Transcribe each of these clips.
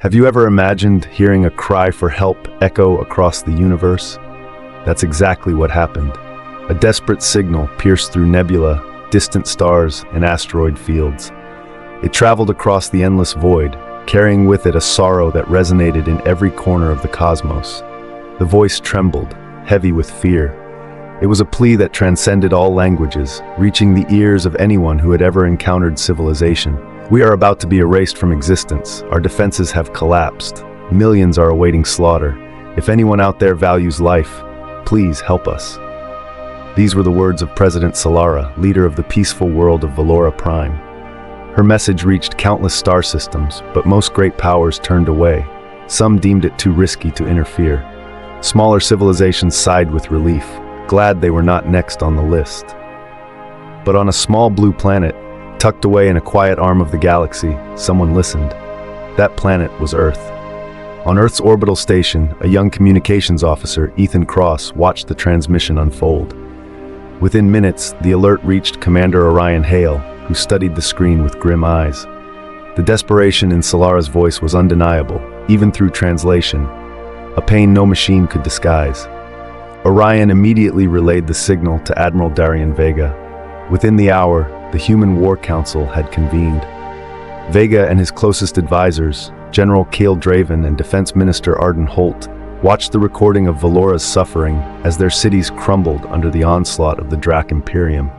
Have you ever imagined hearing a cry for help echo across the universe? That's exactly what happened. A desperate signal pierced through nebula, distant stars, and asteroid fields. It traveled across the endless void, carrying with it a sorrow that resonated in every corner of the cosmos. The voice trembled, heavy with fear. It was a plea that transcended all languages, reaching the ears of anyone who had ever encountered civilization. We are about to be erased from existence. Our defenses have collapsed. Millions are awaiting slaughter. If anyone out there values life, please help us. These were the words of President Solara, leader of the peaceful world of Valora Prime. Her message reached countless star systems, but most great powers turned away. Some deemed it too risky to interfere. Smaller civilizations sighed with relief, glad they were not next on the list. But on a small blue planet, tucked away in a quiet arm of the galaxy, someone listened. That planet was Earth. On Earth's orbital station, a young communications officer, Ethan Cross, watched the transmission unfold. Within minutes, the alert reached Commander Orion Hale, who studied the screen with grim eyes. The desperation in Solara's voice was undeniable, even through translation, a pain no machine could disguise. Orion immediately relayed the signal to Admiral Darien Vega. Within the hour, the Human War Council had convened. Vega and his closest advisors, General Kale Draven and Defense Minister Arden Holt, watched the recording of Valora's suffering as their cities crumbled under the onslaught of the Drac Imperium.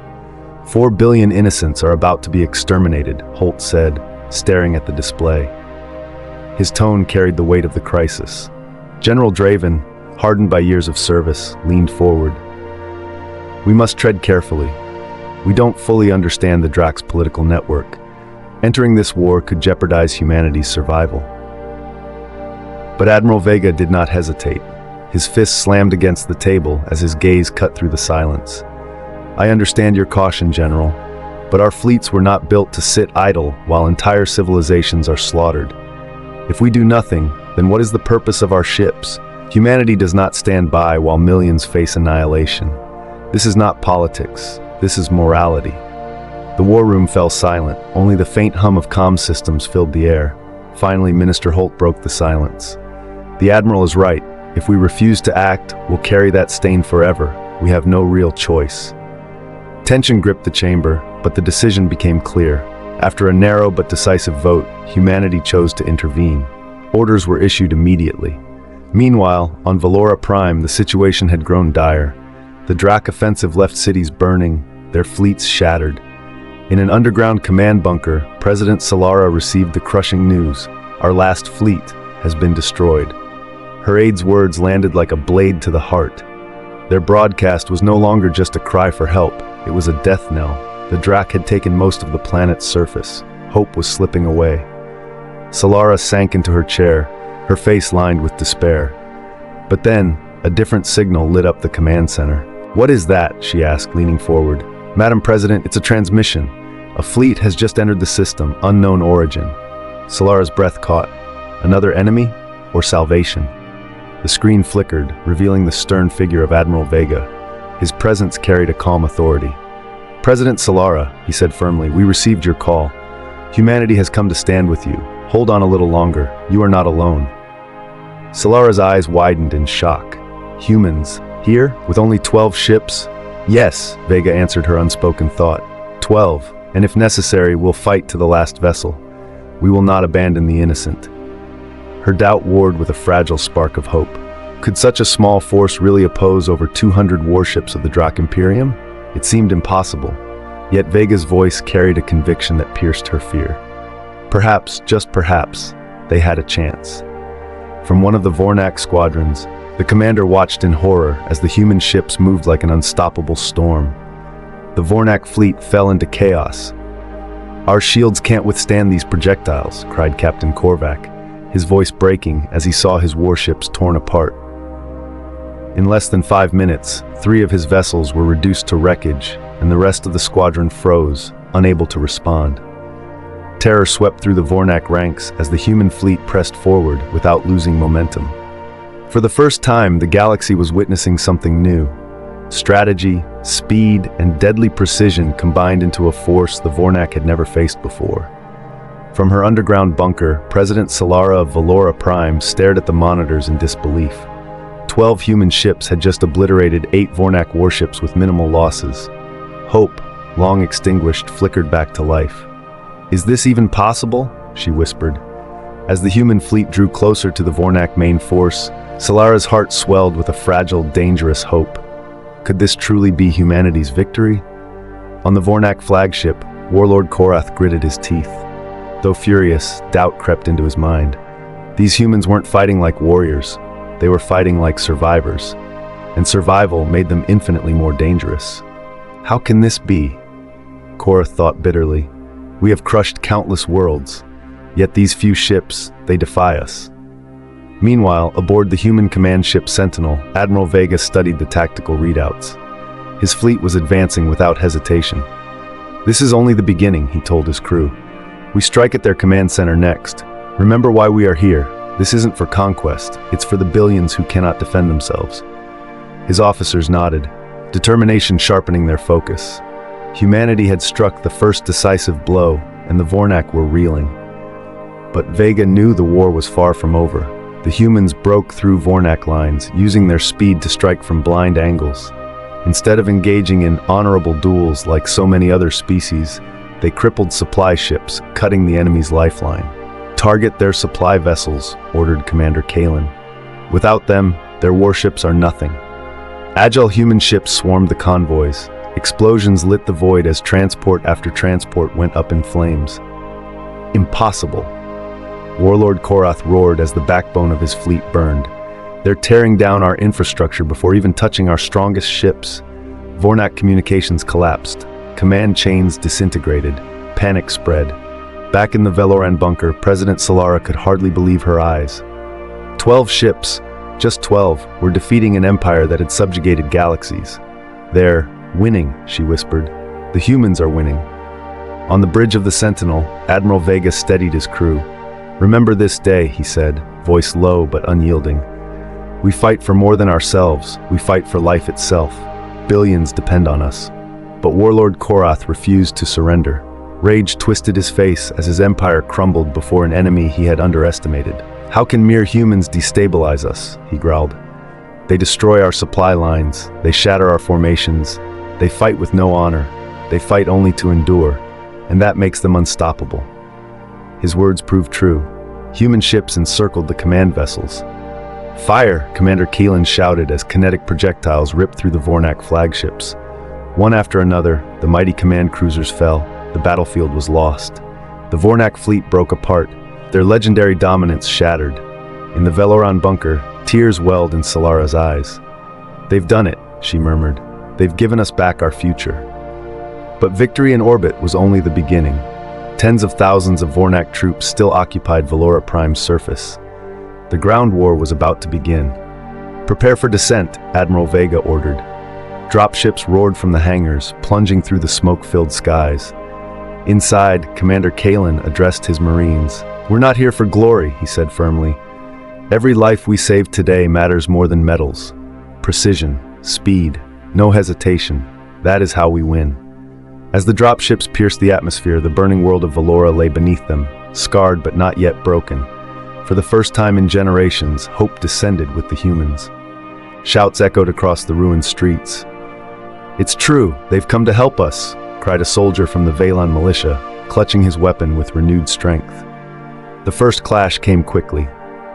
4 billion innocents are about to be exterminated, Holt said, staring at the display. His tone carried the weight of the crisis. General Draven, hardened by years of service, leaned forward. We must tread carefully. We don't fully understand the Drac's political network. Entering this war could jeopardize humanity's survival. But Admiral Vega did not hesitate. His fist slammed against the table as his gaze cut through the silence. I understand your caution, General, but our fleets were not built to sit idle while entire civilizations are slaughtered. If we do nothing, then what is the purpose of our ships? Humanity does not stand by while millions face annihilation. This is not politics. This is morality. The war room fell silent. Only the faint hum of comm systems filled the air. Finally, Minister Holt broke the silence. The Admiral is right. If we refuse to act, we'll carry that stain forever. We have no real choice. Tension gripped the chamber, but the decision became clear. After a narrow but decisive vote, humanity chose to intervene. Orders were issued immediately. Meanwhile, on Valora Prime, the situation had grown dire. The Drac offensive left cities burning, their fleets shattered. In an underground command bunker, President Solara received the crushing news: our last fleet has been destroyed. Her aide's words landed like a blade to the heart. Their broadcast was no longer just a cry for help, it was a death knell. The Drac had taken most of the planet's surface. Hope was slipping away. Solara sank into her chair, her face lined with despair. But then, a different signal lit up the command center. What is that? She asked, leaning forward. Madam President, it's a transmission. A fleet has just entered the system, unknown origin. Solara's breath caught. Another enemy or salvation? The screen flickered, revealing the stern figure of Admiral Vega. His presence carried a calm authority. President Solara, he said firmly, we received your call. Humanity has come to stand with you. Hold on a little longer. You are not alone. Solara's eyes widened in shock. Humans? Here? With only 12 ships? Yes, Vega answered her unspoken thought. 12. And if necessary, we'll fight to the last vessel. We will not abandon the innocent. Her doubt warred with a fragile spark of hope. Could such a small force really oppose over 200 warships of the Drac Imperium? It seemed impossible. Yet Vega's voice carried a conviction that pierced her fear. Perhaps, just perhaps, they had a chance. From one of the Vornak squadrons, the commander watched in horror as the human ships moved like an unstoppable storm. The Vornak fleet fell into chaos. Our shields can't withstand these projectiles, cried Captain Korvac, his voice breaking as he saw his warships torn apart. In less than 5 minutes, 3 of his vessels were reduced to wreckage, and the rest of the squadron froze, unable to respond. Terror swept through the Vornak ranks as the human fleet pressed forward without losing momentum. For the first time, the galaxy was witnessing something new. Strategy, speed, and deadly precision combined into a force the Vornak had never faced before. From her underground bunker, President Solara of Valora Prime stared at the monitors in disbelief. 12 human ships had just obliterated 8 Vornak warships with minimal losses. Hope, long extinguished, flickered back to life. "Is this even possible?" she whispered. As the human fleet drew closer to the Vornak main force, Solara's heart swelled with a fragile, dangerous hope. Could this truly be humanity's victory? On the Vornak flagship, Warlord Korath gritted his teeth. Though furious, doubt crept into his mind. These humans weren't fighting like warriors, they were fighting like survivors, and survival made them infinitely more dangerous. How can this be? Korath thought bitterly. We have crushed countless worlds, yet these few ships, they defy us. Meanwhile, aboard the human command ship Sentinel, Admiral Vega studied the tactical readouts. His fleet was advancing without hesitation. "This is only the beginning," he told his crew. "We strike at their command center next. Remember why we are here. This isn't for conquest, it's for the billions who cannot defend themselves." His officers nodded, determination sharpening their focus. Humanity had struck the first decisive blow, and the Vornak were reeling. But Vega knew the war was far from over. The humans broke through Vornak lines, using their speed to strike from blind angles. Instead of engaging in honorable duels like so many other species, they crippled supply ships, cutting the enemy's lifeline. "Target their supply vessels," ordered Commander Kalen. "Without them, their warships are nothing." Agile human ships swarmed the convoys. Explosions lit the void as transport after transport went up in flames. "Impossible!" Warlord Korath roared as the backbone of his fleet burned. "They're tearing down our infrastructure before even touching our strongest ships." Vornak communications collapsed. Command chains disintegrated. Panic spread. Back in the Veloran bunker, President Solara could hardly believe her eyes. 12 ships, just 12, were defeating an empire that had subjugated galaxies. "They're winning," she whispered. "The humans are winning." On the bridge of the Sentinel, Admiral Vega steadied his crew. "Remember this day," he said, voice low but unyielding. "We fight for more than ourselves. We fight for life itself. Billions depend on us." But Warlord Korath refused to surrender. Rage twisted his face as his empire crumbled before an enemy he had underestimated. "How can mere humans destabilize us?" he growled. "They destroy our supply lines. They shatter our formations. They fight with no honor. They fight only to endure, and that makes them unstoppable." His words proved true. Human ships encircled the command vessels. "Fire!" Commander Keelan shouted as kinetic projectiles ripped through the Vornak flagships. One after another, the mighty command cruisers fell. The battlefield was lost. The Vornak fleet broke apart, their legendary dominance shattered. In the Veloran bunker, tears welled in Solara's eyes. "They've done it," she murmured. "They've given us back our future." But victory in orbit was only the beginning. Tens of thousands of Vornak troops still occupied Valora Prime's surface. The ground war was about to begin. "Prepare for descent," Admiral Vega ordered. Dropships roared from the hangars, plunging through the smoke-filled skies. Inside, Commander Kalen addressed his Marines. "We're not here for glory," he said firmly. "Every life we save today matters more than medals. Precision, speed, no hesitation. That is how we win." As the dropships pierced the atmosphere, the burning world of Valora lay beneath them, scarred but not yet broken. For the first time in generations, hope descended with the humans. Shouts echoed across the ruined streets. "It's true, they've come to help us," cried a soldier from the Valan militia, clutching his weapon with renewed strength. The first clash came quickly.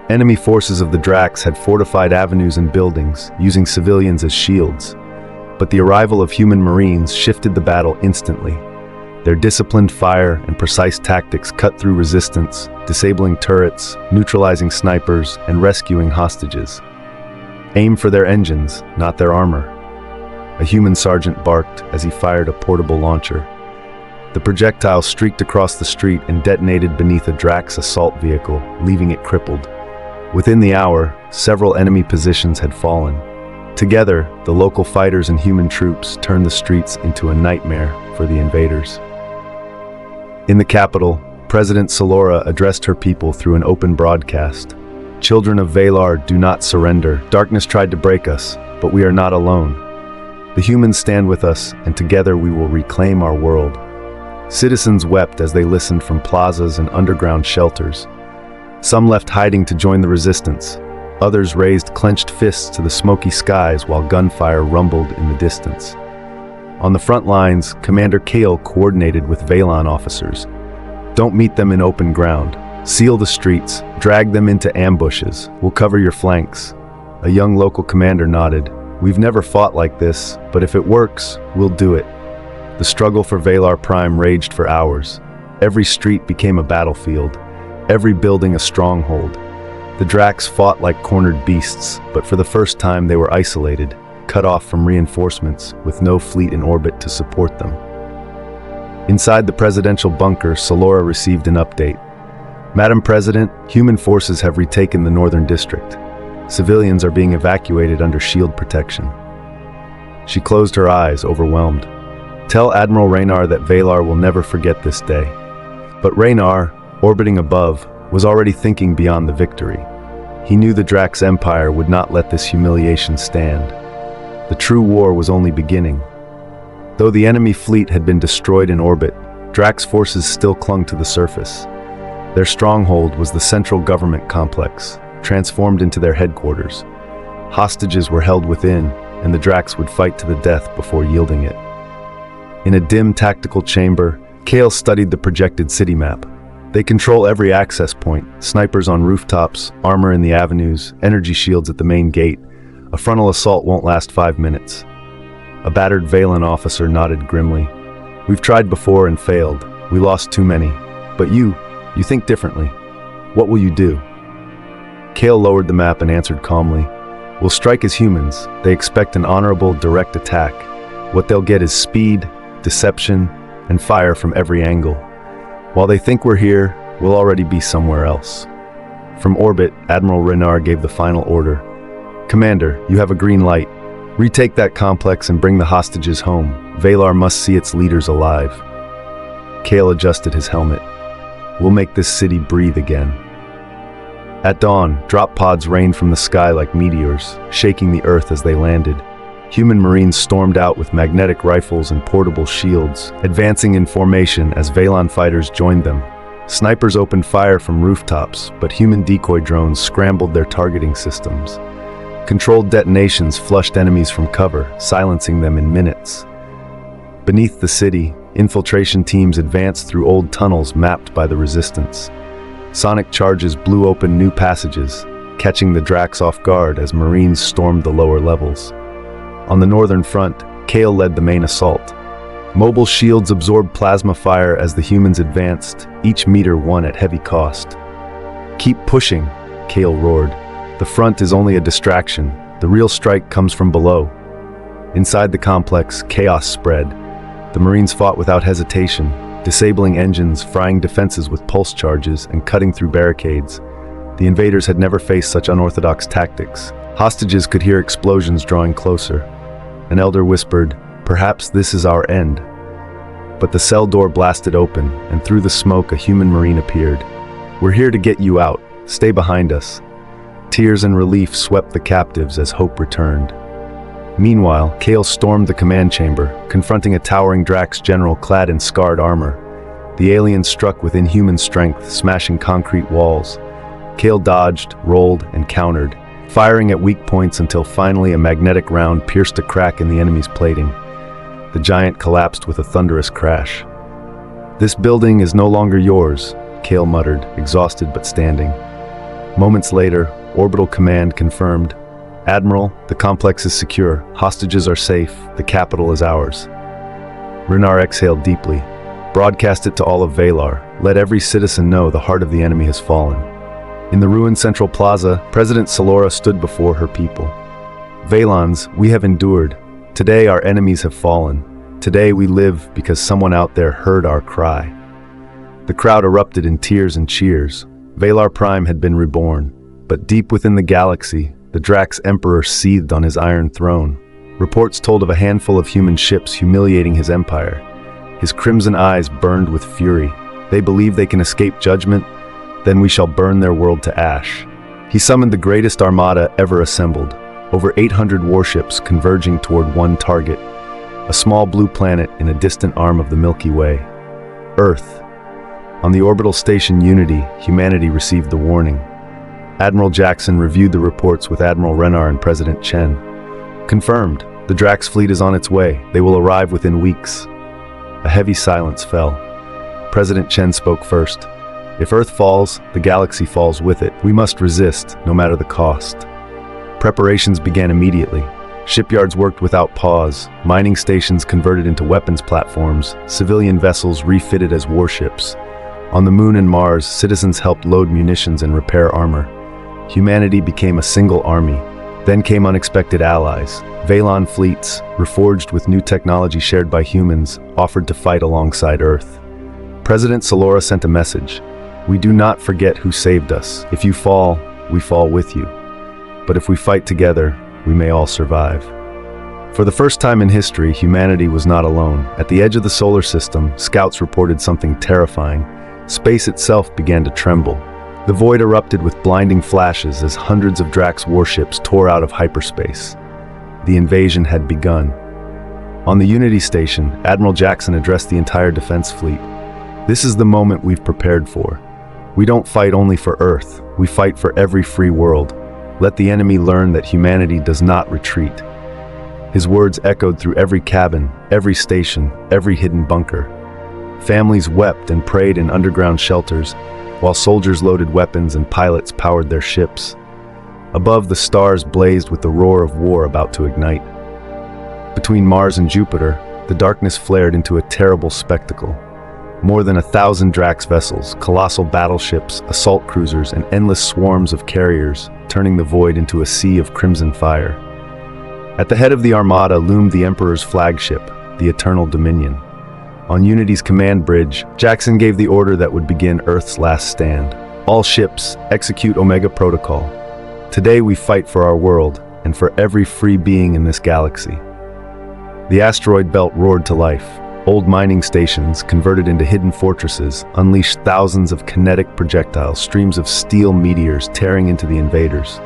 Enemy forces of the Drax had fortified avenues and buildings, using civilians as shields. But the arrival of human Marines shifted the battle instantly. Their disciplined fire and precise tactics cut through resistance, disabling turrets, neutralizing snipers, and rescuing hostages. "Aim for their engines, not their armor," a human sergeant barked as he fired a portable launcher. The projectile streaked across the street and detonated beneath a Drax assault vehicle, leaving it crippled. Within the hour, several enemy positions had fallen. Together, the local fighters and human troops turned the streets into a nightmare for the invaders. In the capital, President Solara addressed her people through an open broadcast. "Children of Valar, do not surrender. Darkness tried to break us, but we are not alone. The humans stand with us, and together we will reclaim our world." Citizens wept as they listened from plazas and underground shelters. Some left hiding to join the resistance. Others raised clenched fists to the smoky skies while gunfire rumbled in the distance. On the front lines, Commander Kale coordinated with Valon officers. Don't meet them in open ground. Seal the streets. Drag them into ambushes. We'll cover your flanks. A young local commander nodded. We've never fought like this, but if it works, we'll do it. The struggle for Valar Prime raged for hours. Every street became a battlefield. Every building a stronghold. The Dracs fought like cornered beasts, but for the first time they were isolated, cut off from reinforcements, with no fleet in orbit to support them. Inside the presidential bunker, Salora received an update. Madam President, human forces have retaken the Northern District. Civilians are being evacuated under shield protection. She closed her eyes, overwhelmed. Tell Admiral Raynar that Valar will never forget this day. But Raynar, orbiting above, was already thinking beyond the victory. He knew the Drax Empire would not let this humiliation stand. The true war was only beginning. Though the enemy fleet had been destroyed in orbit, Drax forces still clung to the surface. Their stronghold was the central government complex, transformed into their headquarters. Hostages were held within, and the Drax would fight to the death before yielding it. In a dim tactical chamber, Kale studied the projected city map. They control every access point, snipers on rooftops, armor in the avenues, energy shields at the main gate. A frontal assault won't last 5 minutes. A battered Valan officer nodded grimly. We've tried before and failed. We lost too many. But you think differently. What will you do? Kale lowered the map and answered calmly. We'll strike as humans. They expect an honorable, direct attack. What they'll get is speed, deception, and fire from every angle. While they think we're here, we'll already be somewhere else. From orbit, Admiral Raynar gave the final order. Commander, you have a green light. Retake that complex and bring the hostages home. Valar must see its leaders alive. Kale adjusted his helmet. We'll make this city breathe again. At dawn, drop pods rained from the sky like meteors, shaking the earth as they landed. Human Marines stormed out with magnetic rifles and portable shields, advancing in formation as Valan fighters joined them. Snipers opened fire from rooftops, but human decoy drones scrambled their targeting systems. Controlled detonations flushed enemies from cover, silencing them in minutes. Beneath the city, infiltration teams advanced through old tunnels mapped by the Resistance. Sonic charges blew open new passages, catching the Drax off guard as Marines stormed the lower levels. On the northern front, Kale led the main assault. Mobile shields absorbed plasma fire as the humans advanced, each meter won at heavy cost. Keep pushing, Kale roared. The front is only a distraction. The real strike comes from below. Inside the complex, chaos spread. The Marines fought without hesitation, disabling engines, frying defenses with pulse charges, and cutting through barricades. The invaders had never faced such unorthodox tactics. Hostages could hear explosions drawing closer. An elder whispered, "Perhaps this is our end." But the cell door blasted open, and through the smoke a human Marine appeared. "We're here to get you out. Stay behind us." Tears and relief swept the captives as hope returned. Meanwhile, Kale stormed the command chamber, confronting a towering Drax general clad in scarred armor. The alien struck with inhuman strength, smashing concrete walls. Kale dodged, rolled, and countered, firing at weak points until finally a magnetic round pierced a crack in the enemy's plating. The giant collapsed with a thunderous crash. "This building is no longer yours," Kale muttered, exhausted but standing. Moments later, Orbital Command confirmed, "Admiral, the complex is secure, hostages are safe, the capital is ours." Raynar exhaled deeply. "Broadcast it to all of Valar. Let every citizen know the heart of the enemy has fallen." In the ruined central plaza, President Salora stood before her people. "Valans, we have endured. Today our enemies have fallen. Today we live because someone out there heard our cry." The crowd erupted in tears and cheers. Valar Prime had been reborn. But deep within the galaxy, the Drax Emperor seethed on his iron throne. Reports told of a handful of human ships humiliating his empire. His crimson eyes burned with fury. "They believe they can escape judgment? Then we shall burn their world to ash." He summoned the greatest armada ever assembled, over 800 warships converging toward one target, a small blue planet in a distant arm of the Milky Way. Earth. On the orbital station Unity, humanity received the warning. Admiral Jackson reviewed the reports with Admiral Rennar and President Chen. Confirmed, the Drax fleet is on its way. They will arrive within weeks. A heavy silence fell. President Chen spoke first. If Earth falls, the galaxy falls with it. We must resist, no matter the cost. Preparations began immediately. Shipyards worked without pause, mining stations converted into weapons platforms, civilian vessels refitted as warships. On the Moon and Mars, citizens helped load munitions and repair armor. Humanity became a single army. Then came unexpected allies. Valon fleets, reforged with new technology shared by humans, offered to fight alongside Earth. President Salora sent a message. We do not forget who saved us. If you fall, we fall with you. But if we fight together, we may all survive. For the first time in history, humanity was not alone. At the edge of the solar system, scouts reported something terrifying. Space itself began to tremble. The void erupted with blinding flashes as hundreds of Drax warships tore out of hyperspace. The invasion had begun. On the Unity station, Admiral Jackson addressed the entire defense fleet. This is the moment we've prepared for. We don't fight only for Earth. We fight for every free world. Let the enemy learn that humanity does not retreat. His words echoed through every cabin, every station, every hidden bunker. Families wept and prayed in underground shelters, while soldiers loaded weapons and pilots powered their ships. Above, the stars blazed with the roar of war about to ignite. Between Mars and Jupiter, the darkness flared into a terrible spectacle. More than 1,000 Drax vessels, colossal battleships, assault cruisers, and endless swarms of carriers, turning the void into a sea of crimson fire. At the head of the armada loomed the Emperor's flagship, the Eternal Dominion. On Unity's command bridge, Jackson gave the order that would begin Earth's last stand. All ships, execute Omega Protocol. Today we fight for our world, and for every free being in this galaxy. The asteroid belt roared to life. Old mining stations, converted into hidden fortresses, unleashed thousands of kinetic projectiles, streams of steel meteors tearing into the invaders.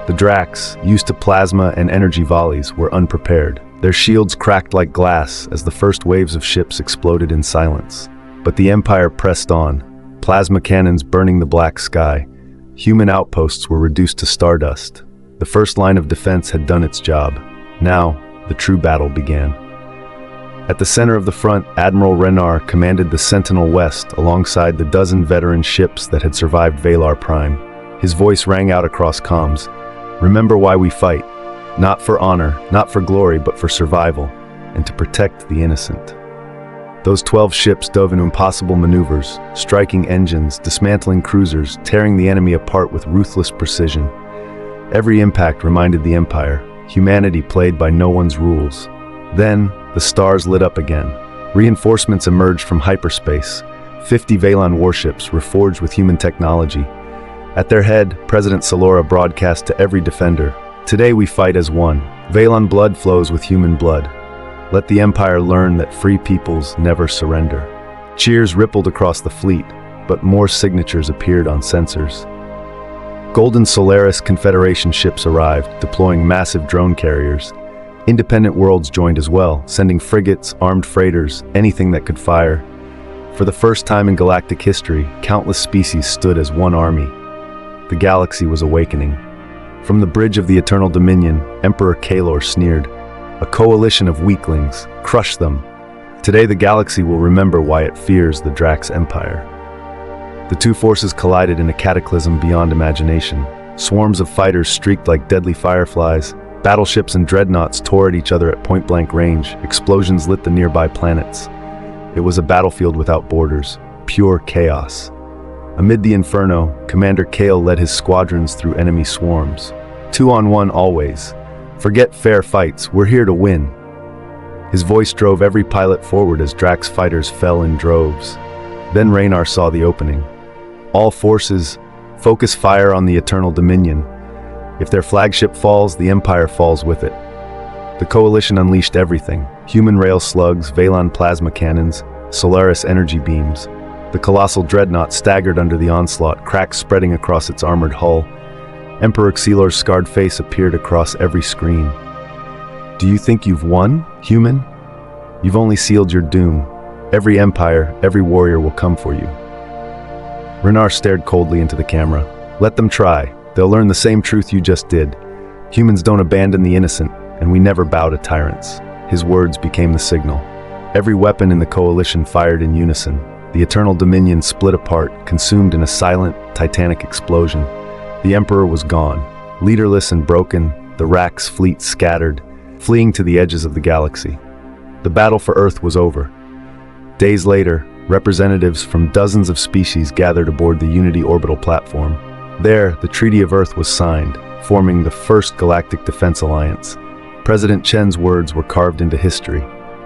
The Drax, used to plasma and energy volleys, were unprepared. Their shields cracked like glass as the first waves of ships exploded in silence. But the Empire pressed on, plasma cannons burning the black sky. Human outposts were reduced to stardust. The first line of defense had done its job. Now, the true battle began. At the center of the front, Admiral Rennar commanded the Sentinel West alongside the dozen veteran ships that had survived Valar Prime. His voice rang out across comms. Remember why we fight. Not for honor, not for glory, but for survival, and to protect the innocent. Those 12 ships dove into impossible maneuvers, striking engines, dismantling cruisers, tearing the enemy apart with ruthless precision. Every impact reminded the Empire, humanity played by no one's rules. Then, the stars lit up again. Reinforcements emerged from hyperspace. 50 Valon warships, reforged with human technology. At their head, President Salora broadcast to every defender, "Today we fight as one. Valon blood flows with human blood. Let the Empire learn that free peoples never surrender." Cheers rippled across the fleet, but more signatures appeared on sensors. Golden Solaris Confederation ships arrived, deploying massive drone carriers. Independent worlds joined as well, sending frigates, armed freighters, anything that could fire. For the first time in galactic history, countless species stood as one army. The galaxy was awakening. From the bridge of the Eternal Dominion, Emperor Kalor sneered. A coalition of weaklings, crush them. Today the galaxy will remember why it fears the Drax Empire. The two forces collided in a cataclysm beyond imagination. Swarms of fighters streaked like deadly fireflies. Battleships and dreadnoughts tore at each other at point-blank range. Explosions lit the nearby planets. It was a battlefield without borders, pure chaos. Amid the inferno, Commander Kale led his squadrons through enemy swarms. 2-on-1 always. Forget fair fights, we're here to win. His voice drove every pilot forward as Drax fighters fell in droves. Then Raynar saw the opening. All forces, focus fire on the Eternal Dominion. If their flagship falls, the Empire falls with it. The coalition unleashed everything. Human rail slugs, Valon plasma cannons, Solaris energy beams. The colossal dreadnought staggered under the onslaught, cracks spreading across its armored hull. Emperor Xelor's scarred face appeared across every screen. Do you think you've won, human? You've only sealed your doom. Every empire, every warrior will come for you. Renar stared coldly into the camera. Let them try. They'll learn the same truth you just did. Humans don't abandon the innocent, and we never bow to tyrants. His words became the signal. Every weapon in the coalition fired in unison. The Eternal Dominion split apart, consumed in a silent, titanic explosion. The Emperor was gone, leaderless and broken, the Rax fleet scattered, fleeing to the edges of the galaxy. The battle for Earth was over. Days later, representatives from dozens of species gathered aboard the Unity orbital platform. There, the Treaty of Earth was signed, forming the first Galactic Defense Alliance. President Chen's words were carved into history.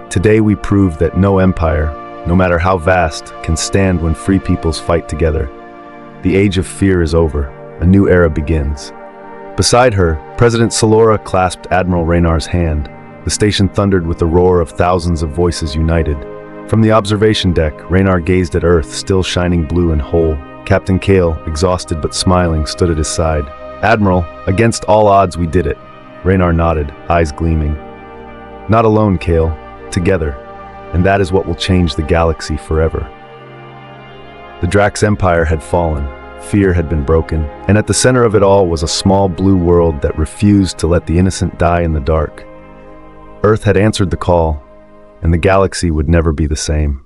Today we prove that no empire, no matter how vast, can stand when free peoples fight together. The age of fear is over. A new era begins. Beside her, President Salora clasped Admiral Raynar's hand. The station thundered with the roar of thousands of voices united. From the observation deck, Raynar gazed at Earth, still shining blue and whole. Captain Kale, exhausted but smiling, stood at his side. Admiral, against all odds we did it. Raynar nodded, eyes gleaming. Not alone, Kale. Together. And that is what will change the galaxy forever. The Drax Empire had fallen. Fear had been broken. And at the center of it all was a small blue world that refused to let the innocent die in the dark. Earth had answered the call, and the galaxy would never be the same.